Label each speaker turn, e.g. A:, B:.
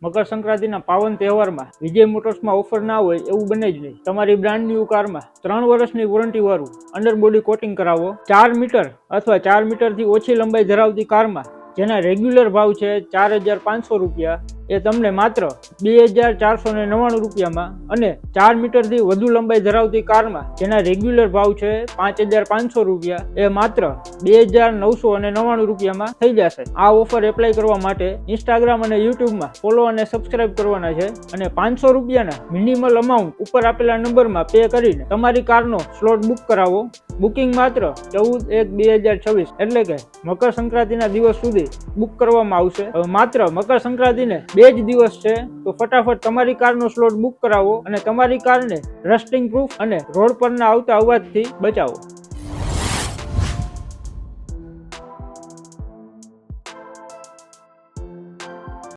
A: મકર સંક્રાંતિના પાવન તહેવારમાં વિજય મોટર્સમાં ઓફર ના હોય એવું બને જ નહીં। તમારી બ્રાન્ડ ન્યૂ કારમાં 3 વર્ષની વોરંટી વાળું અંડરબોડી કોટિંગ કરાવો। 4 મીટર અથવા 4 મીટરથી ઓછી લંબાઈ ધરાવતી કારમાં જેના રેગ્યુલર ભાવ છે 4,500 રૂપિયા એ તમને માત્ર 2,499 રૂપિયામાં અને 4 મીટરથી વધુ લંબાઈ ધરાવતી કારમાં જેના રેગ્યુલર ભાવ છે 5,500 રૂપિયા એ માત્ર 2,999 રૂપિયામાં થઈ જશે। આ ઓફર એપ્લાય કરવા માટે ઇન્સ્ટાગ્રામ અને યુટ્યુબમાં ફોલો અને સબસ્ક્રાઇબ કરવાના છે અને 500 રૂપિયાના મિનિમલ અમાઉન્ટ ઉપર આપેલા નંબરમાં પે કરીને તમારી કારનો સ્લોટ બુક કરાવો। બુકિંગ માત્ર 14/1/2026 એટલે કે મકર સંક્રાંતિના દિવસ સુધી બુક કરવામાં આવશે। હવે માત્ર મકર સંક્રાંતિને 2 જ દિવસ છે તો ફટાફટ તમારી કારનો સ્લોટ બુક કરાવો અને તમારી કારને રસ્ટિંગ પ્રૂફ અને રોડ પરના આવતા અવાજથી બચાવો।